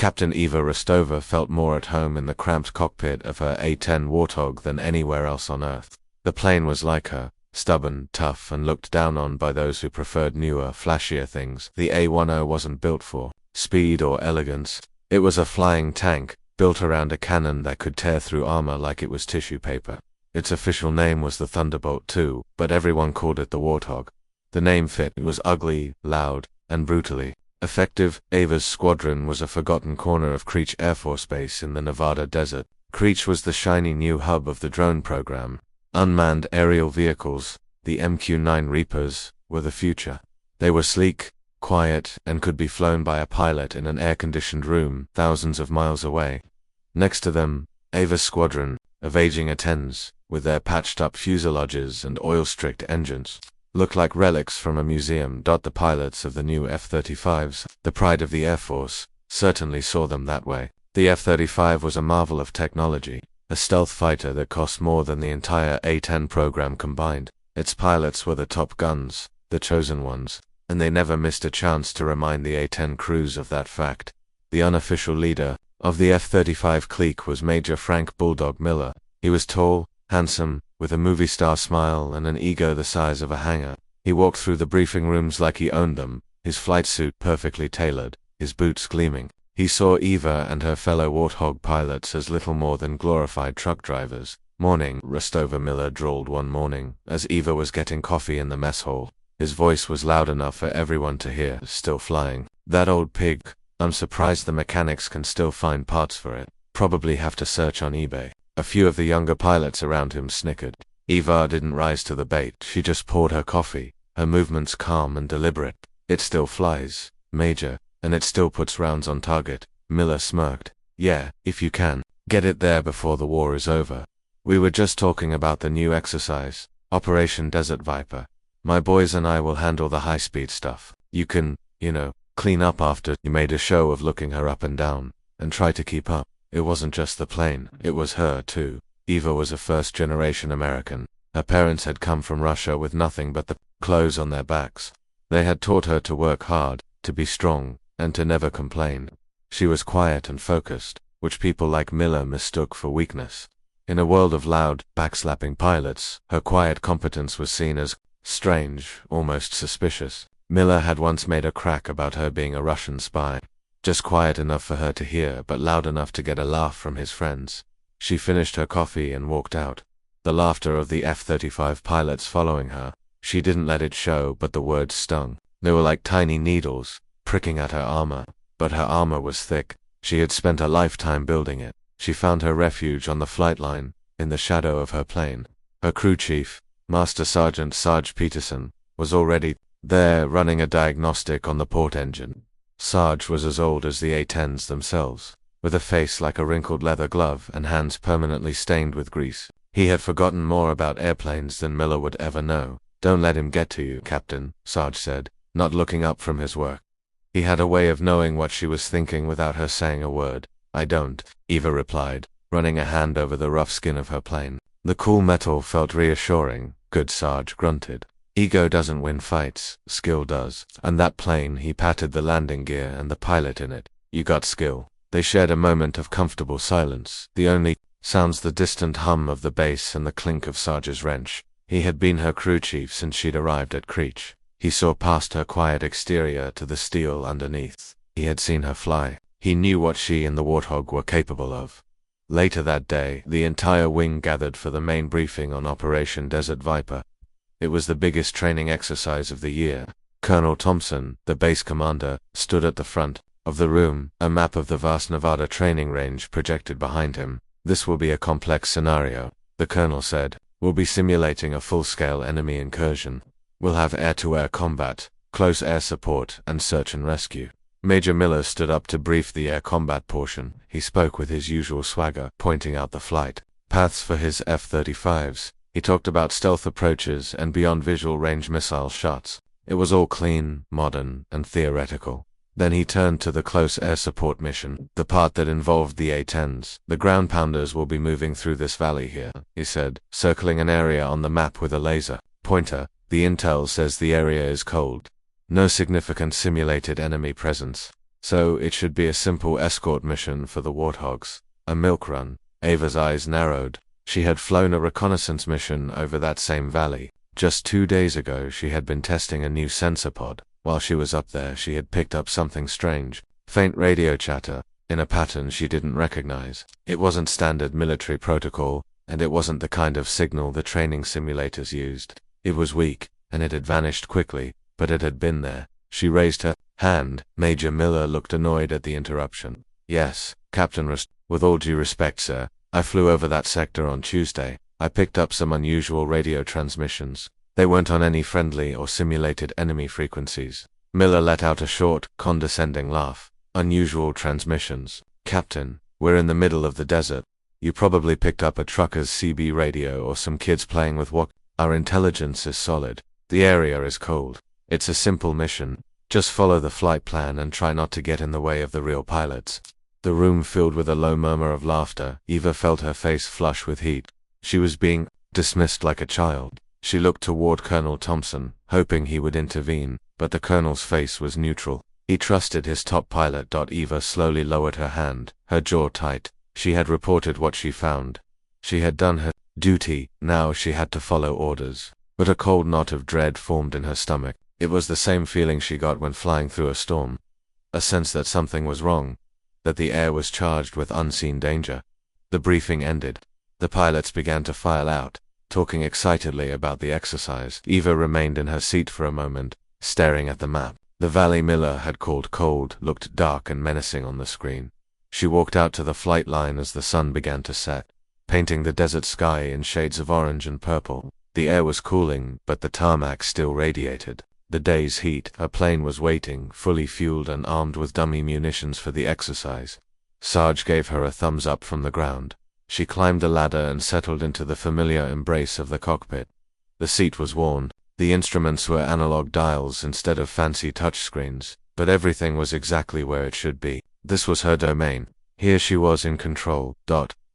Captain Eva Rostova felt more at home in the cramped cockpit of her A-10 Warthog than anywhere else on Earth. The plane was like her, stubborn, tough, and looked down on by those who preferred newer, flashier things the A-10 wasn't built for speed or elegance. It was a flying tank, built around a cannon that could tear through armor like it was tissue paper. Its official name was the Thunderbolt II, but everyone called it the Warthog. The name fit. It was ugly, loud, and brutally effective. Ava's squadron was a forgotten corner of Creech Air Force Base in the Nevada desert. Creech was the shiny new hub of the drone program. Unmanned aerial vehicles, the MQ-9 Reapers, were the future. They were sleek, quiet, and could be flown by a pilot in an air-conditioned room thousands of miles away. Next to them, Ava's squadron of aging A-10s, with their patched-up fuselages and oil-strict engines, looked like relics from a museum. The pilots of the new F-35s, the pride of the Air Force, certainly saw them that way. The F-35 was a marvel of technology, a stealth fighter that cost more than the entire A-10 program combined. Its pilots were the top guns, the chosen ones, and they never missed a chance to remind the A-10 crews of that fact. The unofficial leader of the F-35 clique was Major Frank Bulldog Miller. He was tall, handsome, with a movie star smile and an ego the size of a hangar. He walked through the briefing rooms like he owned them, his flight suit perfectly tailored, his boots gleaming. He saw Eva and her fellow Warthog pilots as little more than glorified truck drivers. "Morning," Rostova Miller drawled one morning, as Eva was getting coffee in the mess hall. His voice was loud enough for everyone to hear. "Still flying. That old pig. I'm surprised the mechanics can still find parts for it. Probably have to search on eBay." A few of the younger pilots around him snickered. Eva didn't rise to the bait. She just poured her coffee, her movements calm and deliberate. "It still flies, Major, and it still puts rounds on target." Miller smirked. "Yeah, if you can get it there before the war is over. We were just talking about the new exercise, Operation Desert Viper. My boys and I will handle the high-speed stuff. You can, clean up after." He made a show of looking her up and down, and try to keep up. It wasn't just the plane, it was her, too. Eva was a first-generation American. Her parents had come from Russia with nothing but the clothes on their backs. They had taught her to work hard, to be strong, and to never complain. She was quiet and focused, which people like Miller mistook for weakness. In a world of loud, backslapping pilots, her quiet competence was seen as strange, almost suspicious. Miller had once made a crack about her being a Russian spy. Just quiet enough for her to hear, but loud enough to get a laugh from his friends. She finished her coffee and walked out, the laughter of the F-35 pilots following her. She didn't let it show, but the words stung. They were like tiny needles, pricking at her armor. But her armor was thick. She had spent a lifetime building it. She found her refuge on the flight line, in the shadow of her plane. Her crew chief, Master Sergeant Sarge Peterson, was already there running a diagnostic on the port engine. Sarge was as old as the A-10s themselves, with a face like a wrinkled leather glove and hands permanently stained with grease. He had forgotten more about airplanes than Miller would ever know. "Don't let him get to you, Captain," Sarge said, not looking up from his work. He had a way of knowing what she was thinking without her saying a word. "I don't," Eva replied, running a hand over the rough skin of her plane. The cool metal felt reassuring. "Good," Sarge grunted. "Ego doesn't win fights, skill does. And that plane," he patted the landing gear and the pilot in it. "You got skill." They shared a moment of comfortable silence, the only sounds the distant hum of the bass and the clink of Sarge's wrench. He had been her crew chief since she'd arrived at Creech. He saw past her quiet exterior to the steel underneath. He had seen her fly. He knew what she and the Warthog were capable of. Later that day, the entire wing gathered for the main briefing on Operation Desert Viper. It was the biggest training exercise of the year. Colonel Thompson, the base commander, stood at the front of the room, a map of the vast Nevada training range projected behind him. "This will be a complex scenario," the colonel said. "We'll be simulating a full-scale enemy incursion. We'll have air-to-air combat, close air support, and search and rescue." Major Miller stood up to brief the air combat portion. He spoke with his usual swagger, pointing out the flight paths for his F-35s. He talked about stealth approaches and beyond visual range missile shots. It was all clean, modern, and theoretical. Then he turned to the close air support mission, the part that involved the A-10s. "The ground pounders will be moving through this valley here," he said, circling an area on the map with a laser pointer. "The intel says the area is cold. No significant simulated enemy presence. So it should be a simple escort mission for the Warthogs. A milk run. Ava's eyes narrowed. She had flown a reconnaissance mission over that same valley. Just 2 days ago she had been testing a new sensor pod. While she was up there she had picked up something strange. Faint radio chatter, in a pattern she didn't recognize. It wasn't standard military protocol, and it wasn't the kind of signal the training simulators used. It was weak, and it had vanished quickly, but it had been there. She raised her hand. Major Miller looked annoyed at the interruption. Yes, Captain with all due respect, sir, I flew over that sector on Tuesday. I picked up some unusual radio transmissions. They weren't on any friendly or simulated enemy frequencies. Miller let out a short, condescending laugh. Unusual transmissions. Captain, we're in the middle of the desert. You probably picked up a trucker's CB radio or some kids playing with what? Our intelligence is solid. The area is cold. It's a simple mission. Just follow the flight plan and try not to get in the way of the real pilots. The room filled with a low murmur of laughter. Eva felt her face flush with heat. She was being dismissed like a child. She looked toward Colonel Thompson, hoping he would intervene, but the colonel's face was neutral. He trusted his top pilot. Eva slowly lowered her hand, her jaw tight. She had reported what she found. She had done her duty, now she had to follow orders. But a cold knot of dread formed in her stomach. It was the same feeling she got when flying through a storm. A sense that something was wrong, that the air was charged with unseen danger. The briefing ended. The pilots began to file out, talking excitedly about the exercise. Eva remained in her seat for a moment, staring at the map. The valley Miller had called cold looked dark and menacing on the screen. She walked out to the flight line as the sun began to set, painting the desert sky in shades of orange and purple. The air was cooling, but the tarmac still radiated. The day's heat. Her plane was waiting, fully fueled and armed with dummy munitions for the exercise. Sarge gave her a thumbs up from the ground. She climbed the ladder and settled into the familiar embrace of the cockpit. The seat was worn. The instruments were analog dials instead of fancy touchscreens, but everything was exactly where it should be. This was her domain. Here she was in control.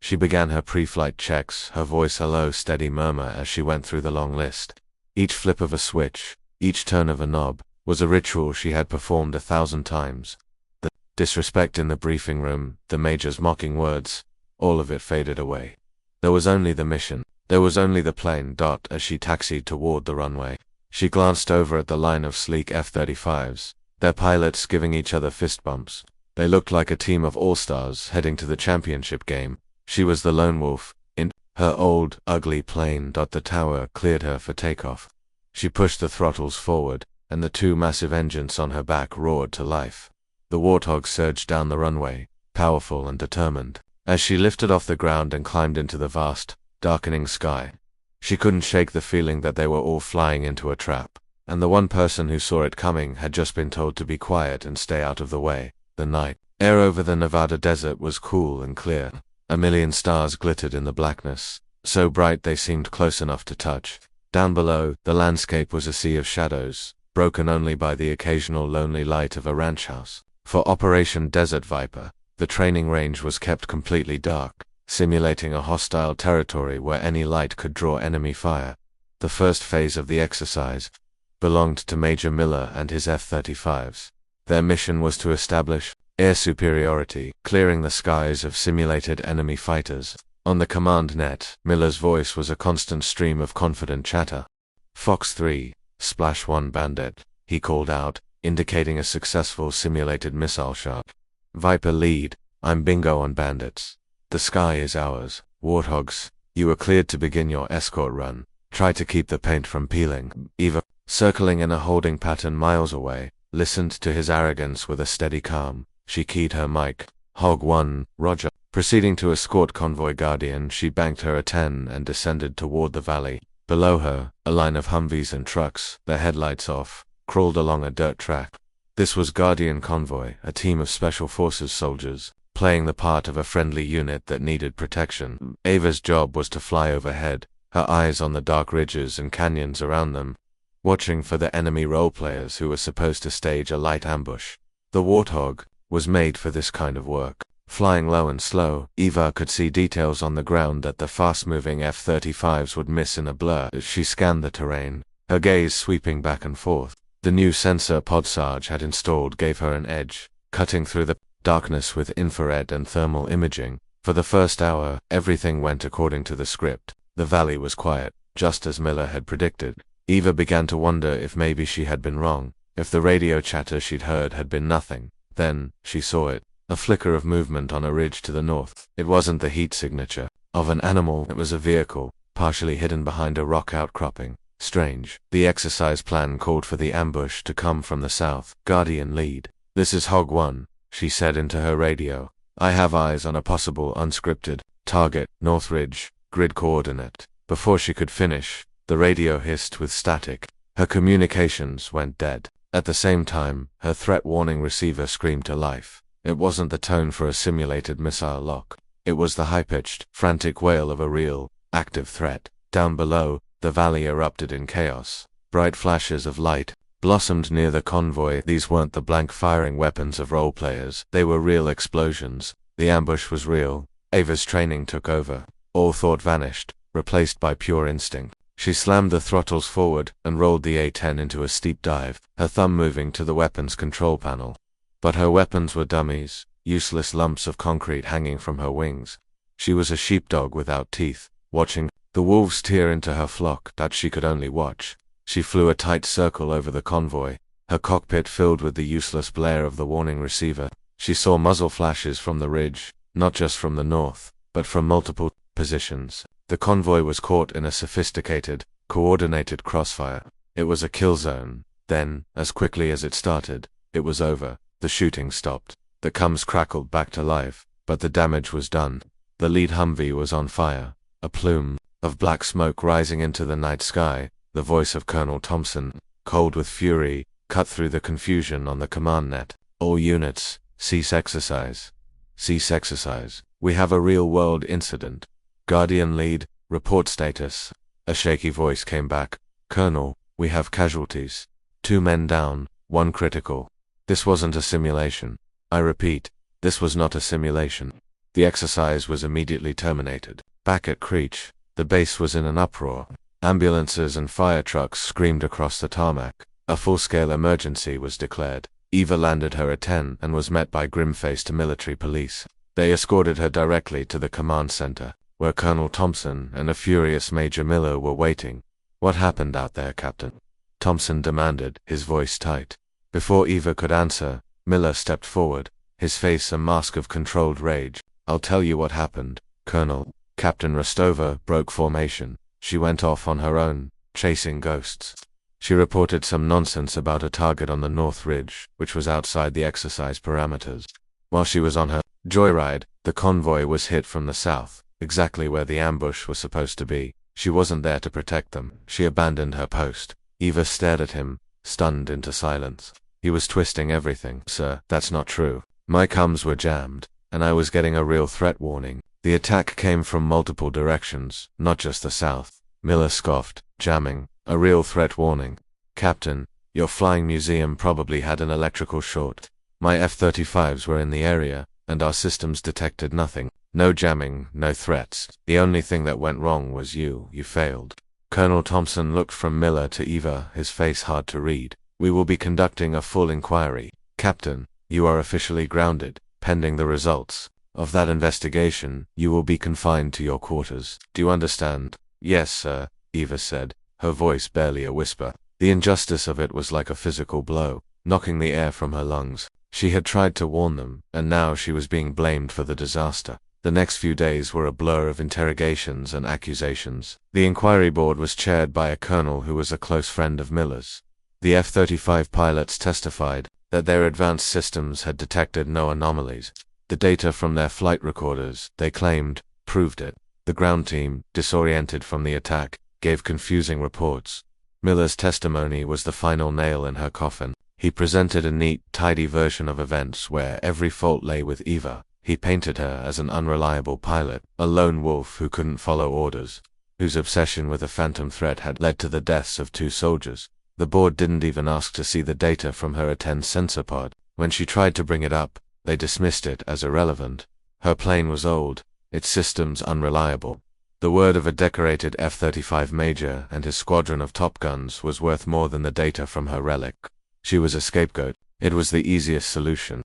She began her pre-flight checks, her voice a low, steady murmur as she went through the long list. Each flip of a switch, each turn of a knob, was a ritual she had performed 1,000 times. The disrespect in the briefing room, the major's mocking words, all of it faded away. There was only the mission. There was only the plane. As she taxied toward the runway, she glanced over at the line of sleek F-35s, their pilots giving each other fist bumps. They looked like a team of all-stars heading to the championship game. She was the lone wolf, in her old, ugly plane. The tower cleared her for takeoff. She pushed the throttles forward, and the 2 massive engines on her back roared to life. The Warthog surged down the runway, powerful and determined. As she lifted off the ground and climbed into the vast, darkening sky, she couldn't shake the feeling that they were all flying into a trap, and the one person who saw it coming had just been told to be quiet and stay out of the way. The night air over the Nevada desert was cool and clear. A million stars glittered in the blackness, so bright they seemed close enough to touch. Down below, the landscape was a sea of shadows, broken only by the occasional lonely light of a ranch house. For Operation Desert Viper, the training range was kept completely dark, simulating a hostile territory where any light could draw enemy fire. The first phase of the exercise belonged to Major Miller and his F-35s. Their mission was to establish air superiority, clearing the skies of simulated enemy fighters. On the command net, Miller's voice was a constant stream of confident chatter. Fox 3, Splash 1 Bandit, he called out, indicating a successful simulated missile shot. Viper lead, I'm bingo on bandits. The sky is ours. Warthogs, you are cleared to begin your escort run. Try to keep the paint from peeling. Eva, circling in a holding pattern miles away, listened to his arrogance with a steady calm. She keyed her mic. Hog 1, Roger. Proceeding to escort Convoy Guardian, she banked her A-10 and descended toward the valley. Below her, a line of Humvees and trucks, their headlights off, crawled along a dirt track. This was Guardian Convoy, a team of Special Forces soldiers, playing the part of a friendly unit that needed protection. Ava's job was to fly overhead, her eyes on the dark ridges and canyons around them, watching for the enemy role-players who were supposed to stage a light ambush. The Warthog was made for this kind of work. Flying low and slow, Eva could see details on the ground that the fast-moving F-35s would miss in a blur as she scanned the terrain, her gaze sweeping back and forth. The new sensor pod Sarge had installed gave her an edge. cutting through the darkness with infrared and thermal imaging. For the first hour, everything went according to the script. The valley was quiet, just as Miller had predicted. Eva began to wonder if maybe she had been wrong, if the radio chatter she'd heard had been nothing. Then, she saw it, a flicker of movement on a ridge to the north. It wasn't the heat signature of an animal, it was a vehicle, partially hidden behind a rock outcropping. Strange. The exercise plan called for the ambush to come from the south. Guardian lead. "This is Hog 1, she said into her radio. "I have eyes on a possible unscripted target, North Ridge, grid coordinate." Before she could finish, the radio hissed with static. Her communications went dead. At the same time, her threat warning receiver screamed to life. It wasn't the tone for a simulated missile lock. It was the high-pitched, frantic wail of a real, active threat. Down below, the valley erupted in chaos. Bright flashes of light blossomed near the convoy. These weren't the blank firing weapons of role-players. They were real explosions. The ambush was real. Ava's training took over. All thought vanished, replaced by pure instinct. She slammed the throttles forward and rolled the A-10 into a steep dive, her thumb moving to the weapons control panel. But her weapons were dummies, useless lumps of concrete hanging from her wings. She was a sheepdog without teeth, watching the wolves tear into her flock that she could only watch. She flew a tight circle over the convoy, her cockpit filled with the useless blare of the warning receiver. She saw muzzle flashes from the ridge, not just from the north, but from multiple positions. The convoy was caught in a sophisticated, coordinated crossfire. It was a kill zone. Then, as quickly as it started, it was over. The shooting stopped. The Cums crackled back to life, but the damage was done. The lead Humvee was on fire, a plume of black smoke rising into the night sky. The voice of Colonel Thompson, cold with fury, cut through the confusion on the command net. "All units, cease exercise. Cease exercise. We have a real-world incident. Guardian lead, report status." A shaky voice came back. "Colonel, we have casualties. 2 men down, 1 critical." This wasn't a simulation. I repeat, this was not a simulation. The exercise was immediately terminated. Back at Creech, the base was in an uproar. Ambulances and fire trucks screamed across the tarmac. A full-scale emergency was declared. Eva landed her A-10 and was met by grim-faced military police. They escorted her directly to the command center, where Colonel Thompson and a furious Major Miller were waiting. "What happened out there, Captain?" Thompson demanded, his voice tight. Before Eva could answer, Miller stepped forward, his face a mask of controlled rage. "I'll tell you what happened, Colonel." Captain Rostova broke formation. She went off on her own, chasing ghosts. She reported some nonsense about a target on the North Ridge, which was outside the exercise parameters. While she was on her joyride, the convoy was hit from the south, exactly where the ambush was supposed to be. She wasn't there to protect them. She abandoned her post. Eva stared at him, stunned into silence. He was twisting everything. "Sir, that's not true. My comms were jammed, and I was getting a real threat warning. The attack came from multiple directions, not just the south." Miller scoffed. "Jamming? A real threat warning? Captain, your flying museum probably had an electrical short. My F-35s were in the area, and our systems detected nothing. No jamming, no threats. The only thing that went wrong was you failed." Colonel Thompson looked from Miller to Eva, his face hard to read. "We will be conducting a full inquiry. Captain, you are officially grounded. Pending the results of that investigation, you will be confined to your quarters. Do you understand?" "Yes, sir," Eva said, her voice barely a whisper. The injustice of it was like a physical blow, knocking the air from her lungs. She had tried to warn them, and now she was being blamed for the disaster. The next few days were a blur of interrogations and accusations. The inquiry board was chaired by a colonel who was a close friend of Miller's. The F-35 pilots testified that their advanced systems had detected no anomalies. The data from their flight recorders, they claimed, proved it. The ground team, disoriented from the attack, gave confusing reports. Miller's testimony was the final nail in her coffin. He presented a neat, tidy version of events where every fault lay with Eva. He painted her as an unreliable pilot, a lone wolf who couldn't follow orders, whose obsession with a phantom threat had led to the deaths of 2 soldiers. The board didn't even ask to see the data from her A-10 sensor pod. When she tried to bring it up, they dismissed it as irrelevant. Her plane was old, its systems unreliable. The word of a decorated F-35 major and his squadron of Top Guns was worth more than the data from her relic. She was a scapegoat. It was the easiest solution.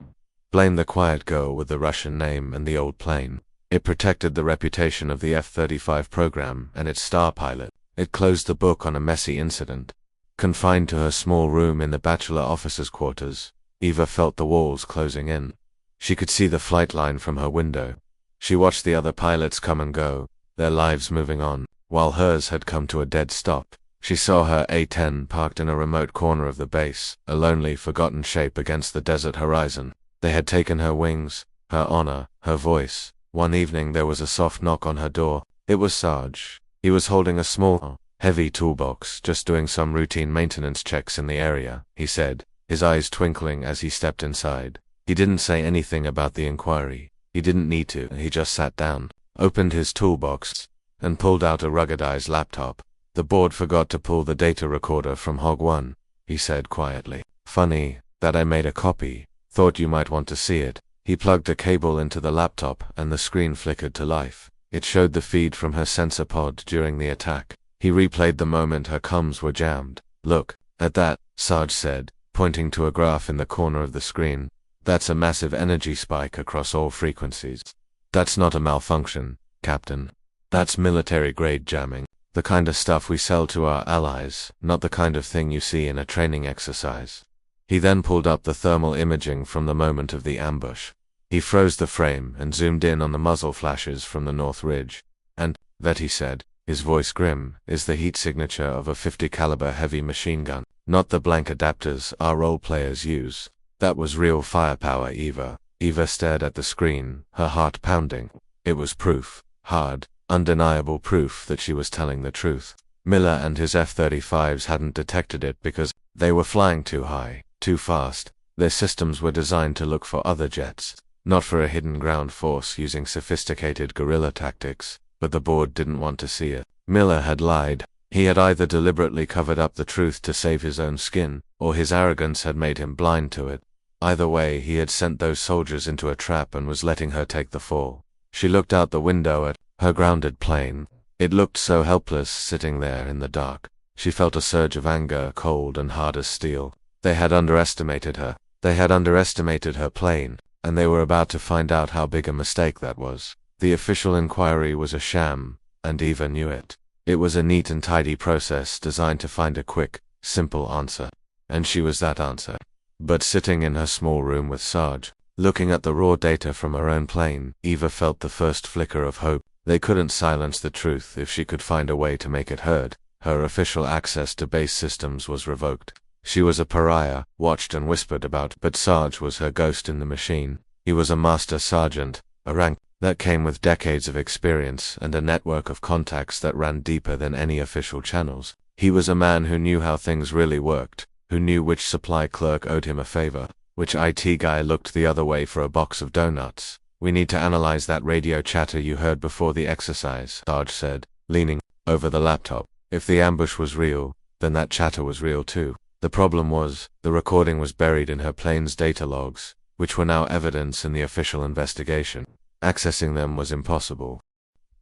Blame the quiet girl with the Russian name and the old plane. It protected the reputation of the F-35 program and its star pilot. It closed the book on a messy incident. Confined to her small room in the bachelor officers' quarters, Eva felt the walls closing in. She could see the flight line from her window. She watched the other pilots come and go, their lives moving on, while hers had come to a dead stop. She saw her A-10 parked in a remote corner of the base, a lonely, forgotten shape against the desert horizon. They had taken her wings, her honor, her voice. One evening there was a soft knock on her door. It was Sarge. He was holding a small, heavy toolbox, just doing some routine maintenance checks in the area, he said, his eyes twinkling as he stepped inside. He didn't say anything about the inquiry. He didn't need to. He just sat down, opened his toolbox, and pulled out a ruggedized laptop. The board forgot to pull the data recorder from Hog 1, he said quietly. Funny that I made a copy. Thought you might want to see it. He plugged a cable into the laptop and the screen flickered to life. It showed the feed from her sensor pod during the attack. He replayed the moment her comms were jammed. Look at that, Sarge said, pointing to a graph in the corner of the screen. That's a massive energy spike across all frequencies. That's not a malfunction, Captain. That's military-grade jamming. The kind of stuff we sell to our allies, not the kind of thing you see in a training exercise. He then pulled up the thermal imaging from the moment of the ambush. He froze the frame and zoomed in on the muzzle flashes from the north ridge. And, that he said, his voice grim, is the heat signature of a .50 caliber heavy machine gun, not the blank adapters our role players use. That was real firepower, Eva. Eva stared at the screen, her heart pounding. It was proof, hard, undeniable proof that she was telling the truth. Miller and his F-35s hadn't detected it because they were flying too high, too fast. Their systems were designed to look for other jets, not for a hidden ground force using sophisticated guerrilla tactics, but the board didn't want to see it. Miller had lied. He had either deliberately covered up the truth to save his own skin, or his arrogance had made him blind to it. Either way, he had sent those soldiers into a trap and was letting her take the fall. She looked out the window at her grounded plane. It looked so helpless sitting there in the dark. She felt a surge of anger, cold and hard as steel. They had underestimated her. They had underestimated her plane, and they were about to find out how big a mistake that was. The official inquiry was a sham, and Eva knew it. It was a neat and tidy process designed to find a quick, simple answer. And she was that answer. But sitting in her small room with Sarge, looking at the raw data from her own plane, Eva felt the first flicker of hope. They couldn't silence the truth if she could find a way to make it heard. Her official access to base systems was revoked. She was a pariah, watched and whispered about, but Sarge was her ghost in the machine. He was a master sergeant, a rank that came with decades of experience and a network of contacts that ran deeper than any official channels. He was a man who knew how things really worked, who knew which supply clerk owed him a favor, which IT guy looked the other way for a box of donuts. We need to analyze that radio chatter you heard before the exercise, Sarge said, leaning over the laptop. If the ambush was real, then that chatter was real too. The problem was, the recording was buried in her plane's data logs, which were now evidence in the official investigation. Accessing them was impossible.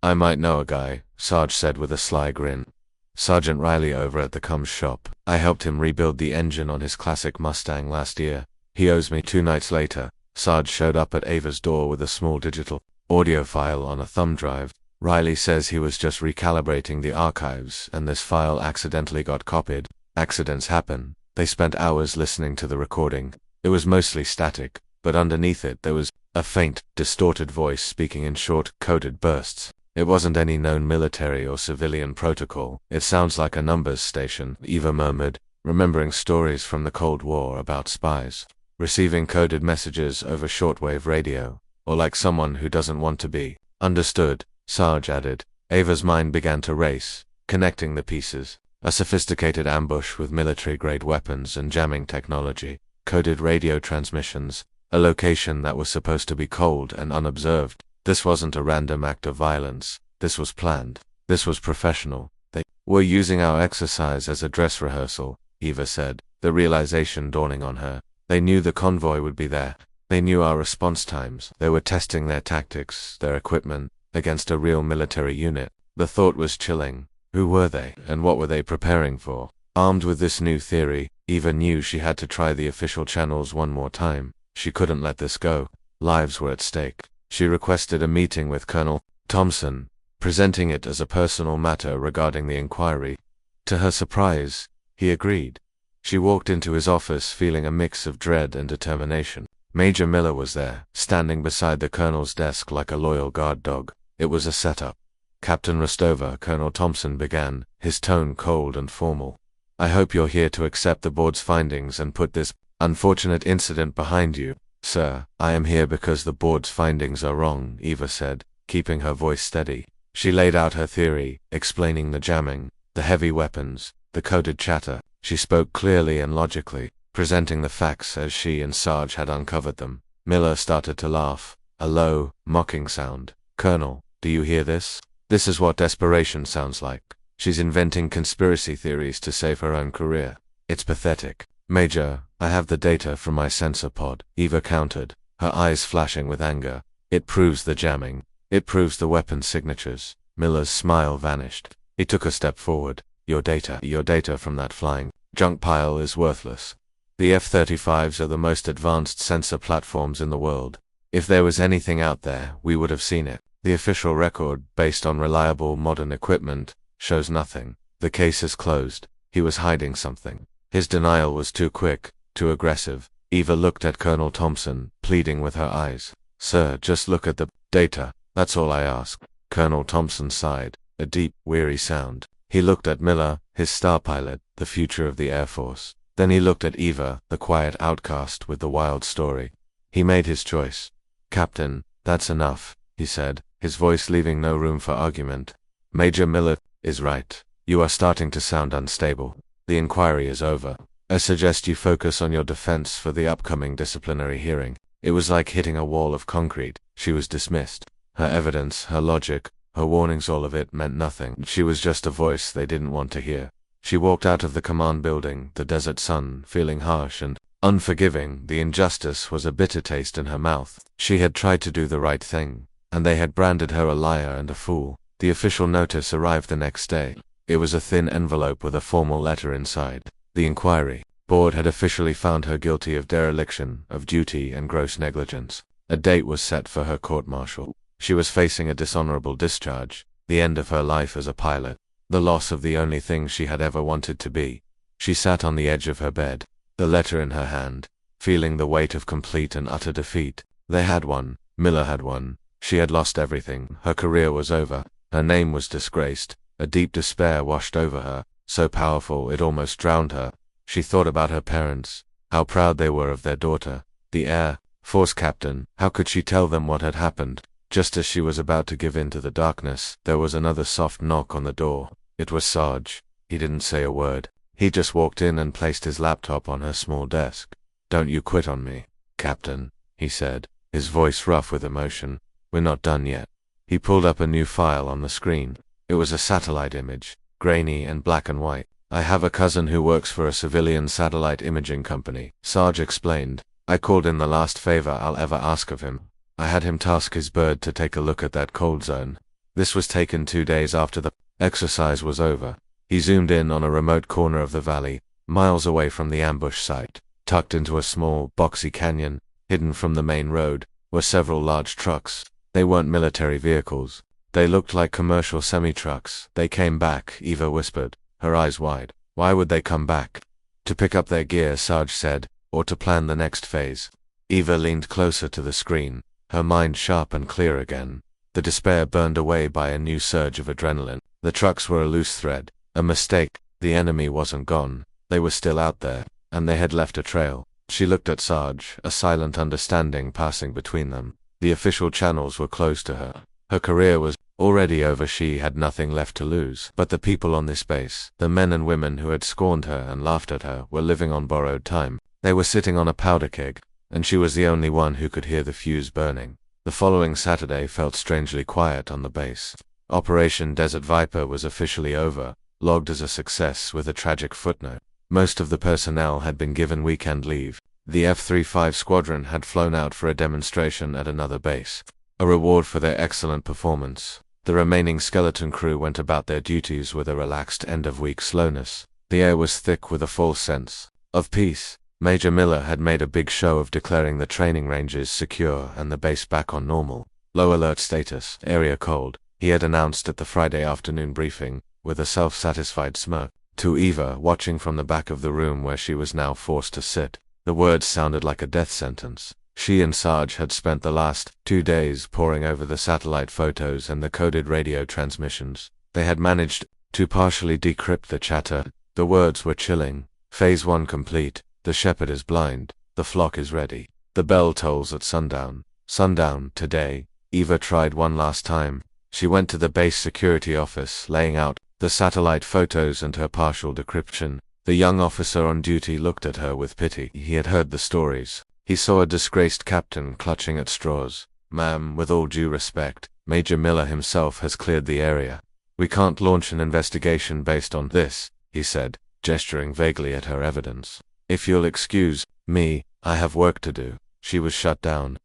I might know a guy, Sarge said with a sly grin. Sergeant Riley over at the comms shop. I helped him rebuild the engine on his classic Mustang last year. He owes me. 2 nights later, Sarge showed up at Ava's door with a small digital audio file on a thumb drive. Riley says he was just recalibrating the archives and this file accidentally got copied. Accidents happen. They spent hours listening to the recording. It was mostly static, but underneath it there was a faint, distorted voice speaking in short, coded bursts. It wasn't any known military or civilian protocol. It sounds like a numbers station, Eva murmured, remembering stories from the Cold War about spies receiving coded messages over shortwave radio, or like someone who doesn't want to be understood, Sarge added. Ava's mind began to race, connecting the pieces. A sophisticated ambush with military-grade weapons and jamming technology, coded radio transmissions, a location that was supposed to be cold and unobserved. This wasn't a random act of violence. This was planned. This was professional. They were using our exercise as a dress rehearsal, Eva said, the realization dawning on her. They knew the convoy would be there. They knew our response times. They were testing their tactics, their equipment, against a real military unit. The thought was chilling. Who were they, and what were they preparing for? Armed with this new theory, Eva knew she had to try the official channels one more time. She couldn't let this go. Lives were at stake. She requested a meeting with Colonel Thompson, presenting it as a personal matter regarding the inquiry. To her surprise, he agreed. She walked into his office feeling a mix of dread and determination. Major Miller was there, standing beside the colonel's desk like a loyal guard dog. It was a setup. Captain Rostova, Colonel Thompson began, his tone cold and formal. I hope you're here to accept the board's findings and put this unfortunate incident behind you. Sir, I am here because the board's findings are wrong, Eva said, keeping her voice steady. She laid out her theory, explaining the jamming, the heavy weapons, the coded chatter. She spoke clearly and logically, presenting the facts as she and Sarge had uncovered them. Miller started to laugh, a low, mocking sound. Colonel, do you hear this? This is what desperation sounds like. She's inventing conspiracy theories to save her own career. It's pathetic. Major, I have the data from my sensor pod, Eva countered, her eyes flashing with anger. It proves the jamming. It proves the weapon signatures. Miller's smile vanished. He took a step forward. Your data from that flying junk pile is worthless. The F-35s are the most advanced sensor platforms in the world. If there was anything out there, we would have seen it. The official record, based on reliable modern equipment, shows nothing. The case is closed. He was hiding something. His denial was too quick, too aggressive. Eva looked at Colonel Thompson, pleading with her eyes. Sir, just look at the data. That's all I ask. Colonel Thompson sighed, a deep, weary sound. He looked at Miller, his star pilot, the future of the Air Force. Then he looked at Eva, the quiet outcast with the wild story. He made his choice. Captain, that's enough, he said, his voice leaving no room for argument. Major Miller is right. You are starting to sound unstable. The inquiry is over. I suggest you focus on your defense for the upcoming disciplinary hearing. It was like hitting a wall of concrete. She was dismissed. Her evidence, her logic, her warnings, all of it meant nothing. She was just a voice they didn't want to hear. She walked out of the command building, the desert sun, feeling harsh and unforgiving. The injustice was a bitter taste in her mouth. She had tried to do the right thing, and they had branded her a liar and a fool. The official notice arrived the next day. It was a thin envelope with a formal letter inside. The inquiry board had officially found her guilty of dereliction of duty and gross negligence. A date was set for her court-martial. She was facing a dishonorable discharge, the end of her life as a pilot, the loss of the only thing she had ever wanted to be. She sat on the edge of her bed, the letter in her hand, feeling the weight of complete and utter defeat. They had won. Miller had won. She had lost everything. Her career was over. Her name was disgraced. A deep despair washed over her, so powerful it almost drowned her. She thought about her parents, how proud they were of their daughter, the Air Force captain. How could she tell them what had happened? Just as she was about to give in to the darkness, there was another soft knock on the door. It was Sarge. He didn't say a word. He just walked in and placed his laptop on her small desk. Don't you quit on me, Captain, he said, his voice rough with emotion. We're not done yet. He pulled up a new file on the screen. It was a satellite image, grainy and black and white. I have a cousin who works for a civilian satellite imaging company, Sarge explained. I called in the last favor I'll ever ask of him. I had him task his bird to take a look at that cold zone. This was taken 2 days after the exercise was over. He zoomed in on a remote corner of the valley, miles away from the ambush site. Tucked into a small, boxy canyon, hidden from the main road, were several large trucks. They weren't military vehicles. They looked like commercial semi-trucks. They came back, Eva whispered, her eyes wide. Why would they come back? To pick up their gear, Sarge said, or to plan the next phase. Eva leaned closer to the screen, her mind sharp and clear again. The despair burned away by a new surge of adrenaline. The trucks were a loose thread, a mistake. The enemy wasn't gone. They were still out there, and they had left a trail. She looked at Sarge, a silent understanding passing between them. The official channels were closed to her. Her career was already over. She had nothing left to lose. But the people on this base, the men and women who had scorned her and laughed at her, were living on borrowed time. They were sitting on a powder keg, and she was the only one who could hear the fuse burning. The following Saturday felt strangely quiet on the base. Operation Desert Viper was officially over, logged as a success with a tragic footnote. Most of the personnel had been given weekend leave. The F-35 squadron had flown out for a demonstration at another base, a reward for their excellent performance. The remaining skeleton crew went about their duties with a relaxed end-of-week slowness. The air was thick with a false sense of peace. Major Miller had made a big show of declaring the training ranges secure and the base back on normal. Low alert status, area cold, he had announced at the Friday afternoon briefing, with a self-satisfied smirk, to Eva watching from the back of the room where she was now forced to sit. The words sounded like a death sentence. She and Sarge had spent the last 2 days poring over the satellite photos and the coded radio transmissions. They had managed to partially decrypt the chatter. The words were chilling. Phase 1 complete. The shepherd is blind. The flock is ready. The bell tolls at sundown. Sundown today. Eva tried one last time. She went to the base security office, laying out the satellite photos and her partial decryption. The young officer on duty looked at her with pity. He had heard the stories. He saw a disgraced captain clutching at straws. Ma'am, with all due respect, Major Miller himself has cleared the area. We can't launch an investigation based on this, he said, gesturing vaguely at her evidence. If you'll excuse me, I have work to do. She was shut down.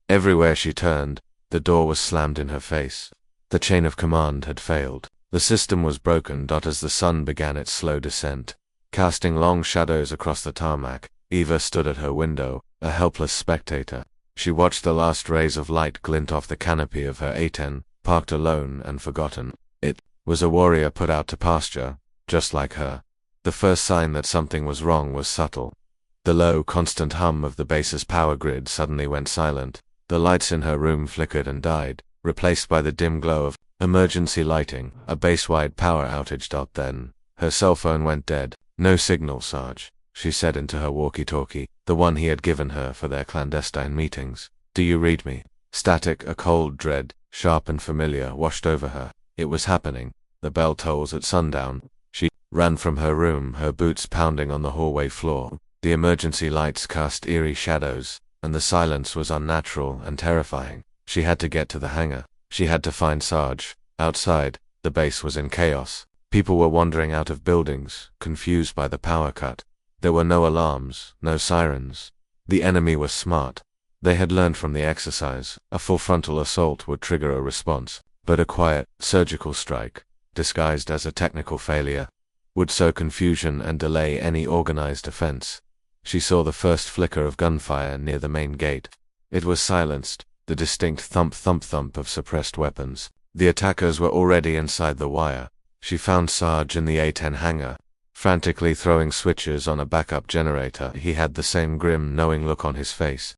Everywhere she turned, the door was slammed in her face. The chain of command had failed. The system was broken. As the sun began its slow descent, casting long shadows across the tarmac, Eva stood at her window, a helpless spectator. She watched the last rays of light glint off the canopy of her A-10, parked alone and forgotten. It was a warrior put out to pasture, just like her. The first sign that something was wrong was subtle. The low, constant hum of the base's power grid suddenly went silent. The lights in her room flickered and died, replaced by the dim glow of emergency lighting. A base-wide power outage. Then her cell phone went dead. No signal, Sarge, she said into her walkie-talkie, the one he had given her for their clandestine meetings. Do you read me? Static. A cold dread, sharp and familiar, washed over her. It was happening. The bell tolls at sundown. She ran from her room, her boots pounding on the hallway floor. The emergency lights cast eerie shadows, and the silence was unnatural and terrifying. She had to get to the hangar. She had to find Sarge. Outside, the base was in chaos. People were wandering out of buildings, confused by the power cut. There were no alarms, no sirens. The enemy was smart. They had learned from the exercise. A full frontal assault would trigger a response, but a quiet, surgical strike, disguised as a technical failure, would sow confusion and delay any organized offense. She saw the first flicker of gunfire near the main gate. It was silenced, the distinct thump-thump-thump of suppressed weapons. The attackers were already inside the wire. She found Sarge in the A-10 hangar, frantically throwing switches on a backup generator. He had the same grim, knowing look on his face.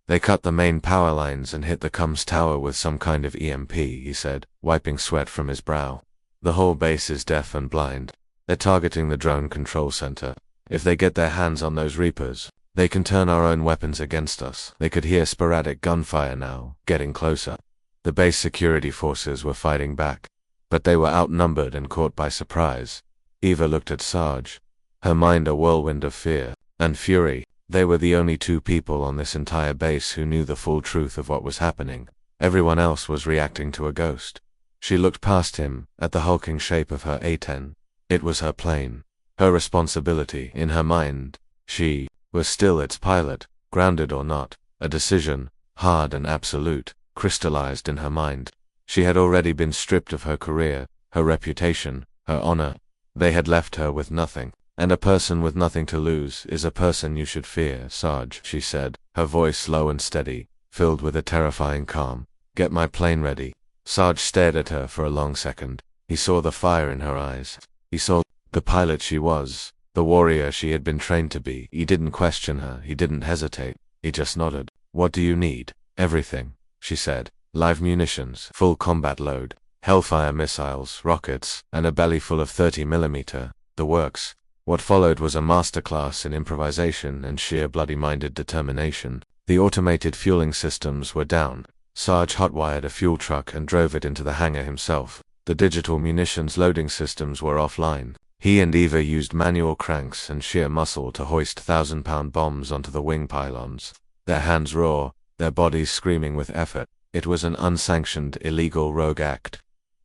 They cut the main power lines and hit the comms tower with some kind of EMP, he said, wiping sweat from his brow. The whole base is deaf and blind. They're targeting the drone control center. If they get their hands on those Reapers, they can turn our own weapons against us. They could hear sporadic gunfire now, getting closer. The base security forces were fighting back, but they were outnumbered and caught by surprise. Eva looked at Sarge, her mind a whirlwind of fear and fury. They were the only two people on this entire base who knew the full truth of what was happening. Everyone else was reacting to a ghost. She looked past him, at the hulking shape of her A-10. It was her plane, her responsibility. In her mind, she was still its pilot, grounded or not. A decision, hard and absolute, crystallized in her mind. She had already been stripped of her career, her reputation, her honor. They had left her with nothing. And a person with nothing to lose is a person you should fear, Sarge, she said, her voice low and steady, filled with a terrifying calm. Get my plane ready. Sarge stared at her for a long second. He saw the fire in her eyes. He saw the pilot she was, the warrior she had been trained to be. He didn't question her, he didn't hesitate. He just nodded. What do you need? Everything, she said. Live munitions, full combat load, Hellfire missiles, rockets, and a belly full of 30mm, the works. What followed was a masterclass in improvisation and sheer bloody-minded determination. The automated fueling systems were down. Sarge hotwired a fuel truck and drove it into the hangar himself. The digital munitions loading systems were offline. He and Eva used manual cranks and sheer muscle to hoist 1,000-pound bombs onto the wing pylons. Their hands raw, their bodies screaming with effort. It was an unsanctioned, illegal rogue act.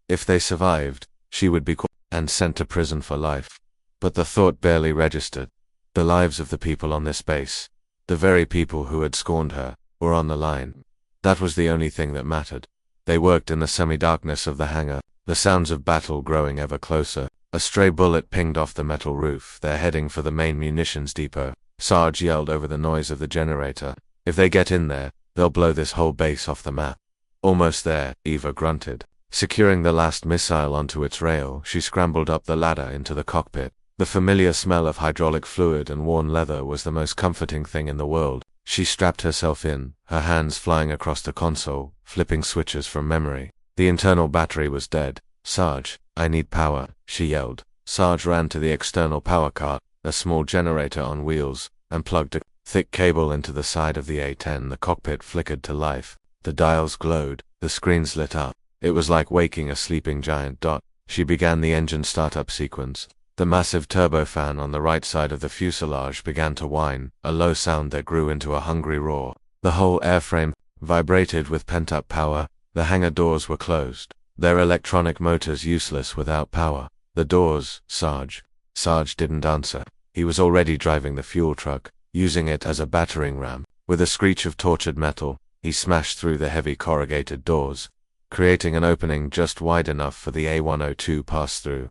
If they survived, she would be caught and sent to prison for life. But the thought barely registered. The lives of the people on this base, the very people who had scorned her, were on the line. That was the only thing that mattered. They worked in the semi-darkness of the hangar, the sounds of battle growing ever closer. A stray bullet pinged off the metal roof. They're heading for the main munitions depot. Sarge yelled over the noise of the generator. If they get in there, they'll blow this whole base off the map. Almost there, Eva grunted. Securing the last missile onto its rail, she scrambled up the ladder into the cockpit. The familiar smell of hydraulic fluid and worn leather was the most comforting thing in the world. She strapped herself in, her hands flying across the console, flipping switches from memory. The internal battery was dead. Sarge, I need power, she yelled. Sarge ran to the external power cart, a small generator on wheels, and plugged a thick cable into the side of the A-10. The cockpit flickered to life. The dials glowed, the screens lit up. It was like waking a sleeping giant. She began the engine startup sequence. The massive turbofan on the right side of the fuselage began to whine, a low sound that grew into a hungry roar. The whole airframe vibrated with pent-up power. The hangar doors were closed, their electronic motors useless without power. The doors, Sarge. Sarge didn't answer. He was already driving the fuel truck, using it as a battering ram. With a screech of tortured metal, he smashed through the heavy corrugated doors, creating an opening just wide enough for the A-102 pass-through.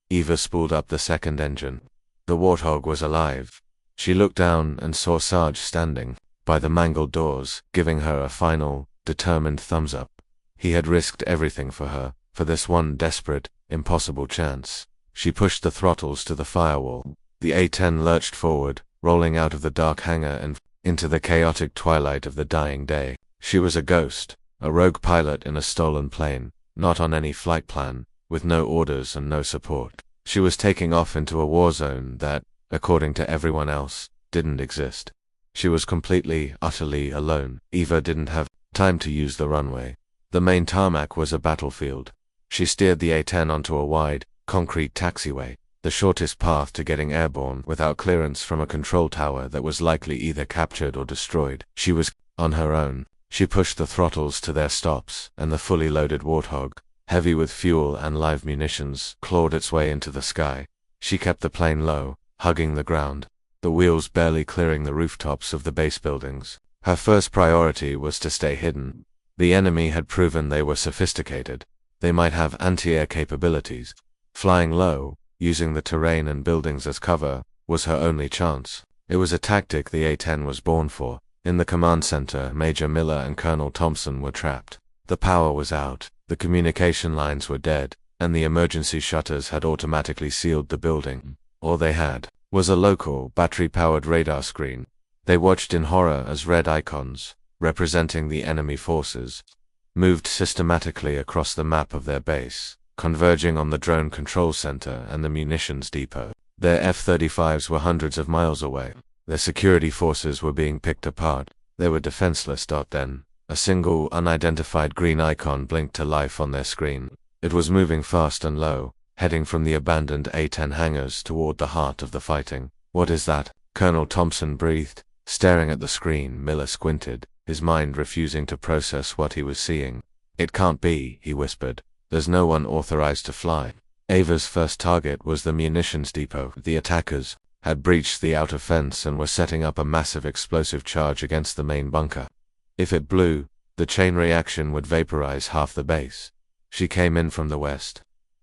Eva spooled up the second engine. The Warthog was alive. She looked down and saw Sarge standing by the mangled doors, giving her a final, determined thumbs up. He had risked everything for her, for this one desperate, impossible chance. She pushed the throttles to the firewall. The A-10 lurched forward, rolling out of the dark hangar and into the chaotic twilight of the dying day. She was a ghost, a rogue pilot in a stolen plane, not on any flight plan, with no orders and no support. She was taking off into a war zone that, according to everyone else, didn't exist. She was completely, utterly alone. Eva didn't have time to use the runway. The main tarmac was a battlefield. She steered the A-10 onto a wide, concrete taxiway, the shortest path to getting airborne without clearance from a control tower that was likely either captured or destroyed. She was on her own. She pushed the throttles to their stops, and the fully loaded Warthog, heavy with fuel and live munitions, clawed its way into the sky. She kept the plane low, hugging the ground, the wheels barely clearing the rooftops of the base buildings. Her first priority was to stay hidden. The enemy had proven they were sophisticated. They might have anti-air capabilities. Flying low, using the terrain and buildings as cover, was her only chance. It was a tactic the A-10 was born for. In the command center, Major Miller and Colonel Thompson were trapped. The power was out, the communication lines were dead, and the emergency shutters had automatically sealed the building. All they had was a local, battery-powered radar screen. They watched in horror as red icons, representing the enemy forces, moved systematically across the map of their base, converging on the drone control center and the munitions depot. Their F-35s were hundreds of miles away. Their security forces were being picked apart. They were defenseless. Then, a single, unidentified green icon blinked to life on their screen. It was moving fast and low, heading from the abandoned A-10 hangars toward the heart of the fighting. What is that? Colonel Thompson breathed. Staring at the screen, Miller squinted, his mind refusing to process what he was seeing. It can't be, he whispered. There's no one authorized to fly. Ava's first target was the munitions depot. The attackers had breached the outer fence and were setting up a massive explosive charge against the main bunker. If it blew, the chain reaction would vaporize half the base. She came in from the west,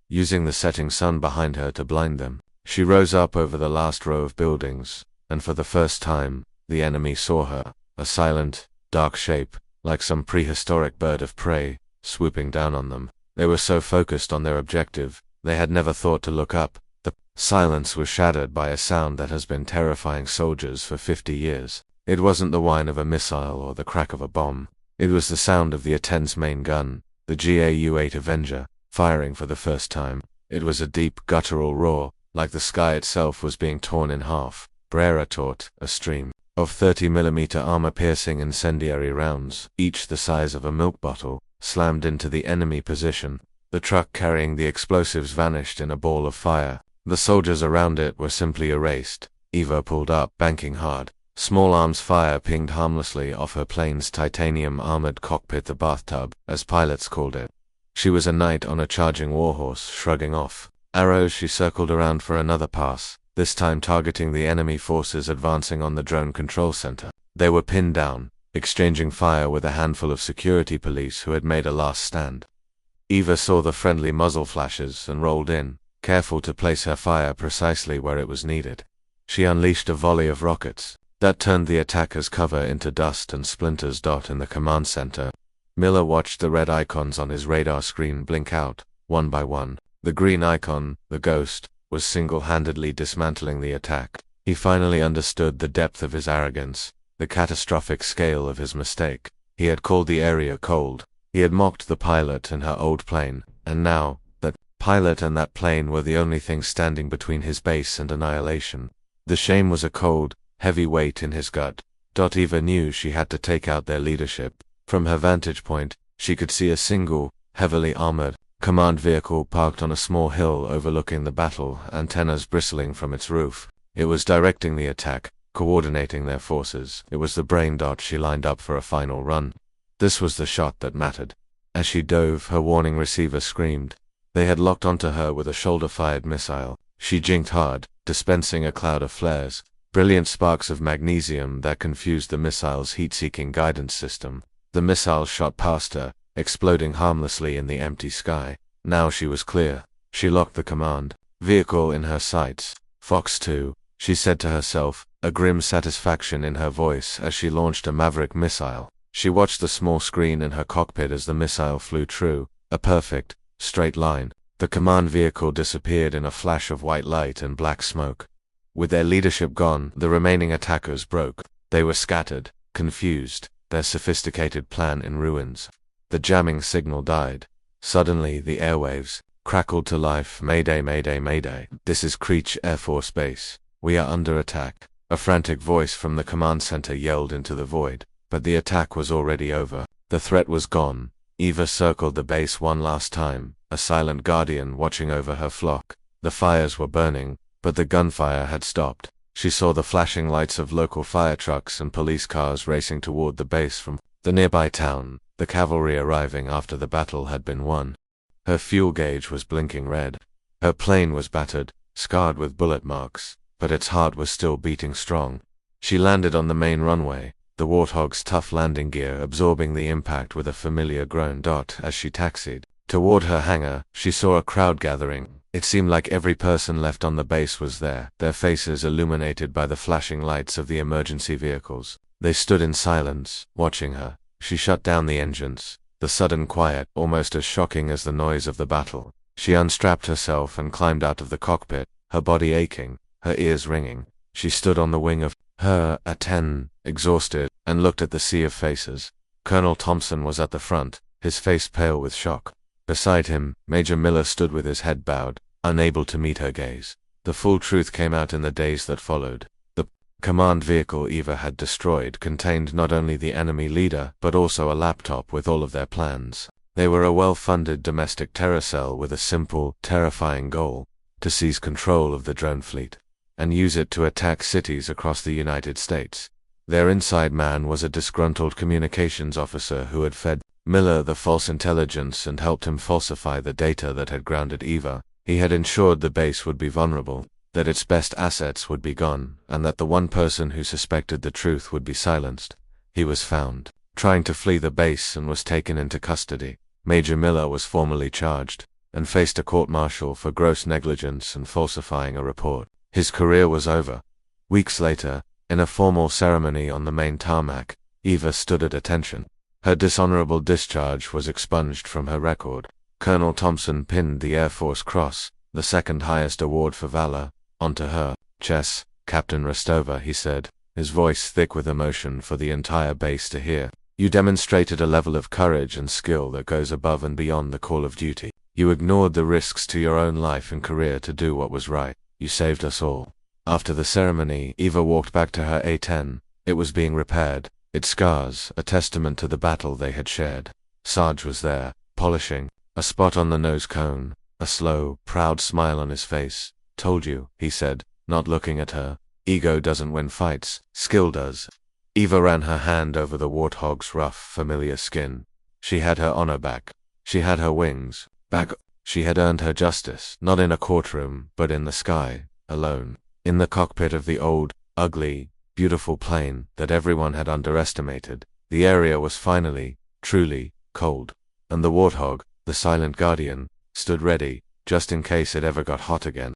using the setting sun behind her to blind them. She rose up over the last row of buildings, and for the first time, the enemy saw her, a silent, dark shape, like some prehistoric bird of prey, swooping down on them. They were so focused on their objective, they had never thought to look up. The silence was shattered by a sound that has been terrifying soldiers for 50 years. It wasn't the whine of a missile or the crack of a bomb. It was the sound of the A-10's main gun, the GAU-8 Avenger, firing for the first time. It was a deep, guttural roar, like the sky itself was being torn in half. Brera taught, a stream of 30mm armor-piercing incendiary rounds, each the size of a milk bottle, slammed into the enemy position. The truck carrying the explosives vanished in a ball of fire. The soldiers around it were simply erased. Eva pulled up, banking hard. Small arms fire pinged harmlessly off her plane's titanium-armored cockpit, the bathtub, as pilots called it. She was a knight on a charging warhorse, shrugging off arrows. She circled around for another pass, this time targeting the enemy forces advancing on the drone control center. They were pinned down, exchanging fire with a handful of security police who had made a last stand. Eva saw the friendly muzzle flashes and rolled in, careful to place her fire precisely where it was needed. She unleashed a volley of rockets, That turned the attacker's cover into dust and splinters. In the command center, Miller watched the red icons on his radar screen blink out, one by one. The green icon, the Ghost, was single-handedly dismantling the attack. He finally understood the depth of his arrogance, the catastrophic scale of his mistake. He had called the area cold. He had mocked the pilot and her old plane, and now, that pilot and that plane were the only things standing between his base and annihilation. The shame was a cold, heavy weight in his gut. Eva knew she had to take out their leadership. From her vantage point, she could see a single, heavily armored, command vehicle parked on a small hill overlooking the battle, antennas bristling from its roof. It was directing the attack, coordinating their forces. It was the brain. She lined up for a final run. This was the shot that mattered. As she dove, her warning receiver screamed. They had locked onto her with a shoulder-fired missile. She jinked hard, dispensing a cloud of flares, brilliant sparks of magnesium that confused the missile's heat-seeking guidance system. The missile shot past her, exploding harmlessly in the empty sky. Now she was clear. She locked the command vehicle in her sights. Fox 2, she said to herself, a grim satisfaction in her voice as she launched a Maverick missile. She watched the small screen in her cockpit as the missile flew true, a perfect, straight line. The command vehicle disappeared in a flash of white light and black smoke. With their leadership gone, the remaining attackers broke. They were scattered, confused, their sophisticated plan in ruins. The jamming signal died. Suddenly, the airwaves crackled to life. Mayday, mayday, mayday. This is Creech Air Force Base. We are under attack. A frantic voice from the command center yelled into the void. But the attack was already over. The threat was gone. Eva circled the base one last time, a silent guardian watching over her flock. The fires were burning, but the gunfire had stopped. She saw the flashing lights of local fire trucks and police cars racing toward the base from the nearby town, the cavalry arriving after the battle had been won. Her fuel gauge was blinking red. Her plane was battered, scarred with bullet marks, but its heart was still beating strong. She landed on the main runway, the Warthog's tough landing gear absorbing the impact with a familiar groan. As she taxied toward her hangar, she saw a crowd gathering. It seemed like every person left on the base was there, their faces illuminated by the flashing lights of the emergency vehicles. They stood in silence, watching her. She shut down the engines, the sudden quiet almost as shocking as the noise of the battle. She unstrapped herself and climbed out of the cockpit, her body aching, her ears ringing. She stood on the wing of her A-10, exhausted, and looked at the sea of faces. Colonel Thompson was at the front, his face pale with shock. Beside him, Major Miller stood with his head bowed, unable to meet her gaze. The full truth came out in the days that followed. The command vehicle Eva had destroyed contained not only the enemy leader, but also a laptop with all of their plans. They were a well-funded domestic terror cell with a simple, terrifying goal: to seize control of the drone fleet and use it to attack cities across the United States. Their inside man was a disgruntled communications officer who had fed Miller the false intelligence and helped him falsify the data that had grounded Eva. He had ensured the base would be vulnerable, that its best assets would be gone, and that the one person who suspected the truth would be silenced. He was found, trying to flee the base, and was taken into custody. Major Miller was formally charged, and faced a court-martial for gross negligence and falsifying a report. His career was over. Weeks later, in a formal ceremony on the main tarmac, Eva stood at attention. Her dishonorable discharge was expunged from her record. Colonel Thompson pinned the Air Force Cross, the second highest award for valor, onto her chest. Captain Rostova, he said, his voice thick with emotion for the entire base to hear. You demonstrated a level of courage and skill that goes above and beyond the call of duty. You ignored the risks to your own life and career to do what was right. You saved us all. After the ceremony, Eva walked back to her A-10. It was being repaired, its scars a testament to the battle they had shared. Sarge was there, polishing, a spot on the nose cone, a slow, proud smile on his face. Told you, he said, not looking at her. Ego doesn't win fights, skill does. Eva ran her hand over the Warthog's rough, familiar skin. She had her honor back. She had her wings back. She had earned her justice, not in a courtroom, but in the sky, alone. In the cockpit of the old, ugly, beautiful plane that everyone had underestimated. The area was finally, truly, cold. And the Warthog, the silent guardian, stood ready, just in case it ever got hot again.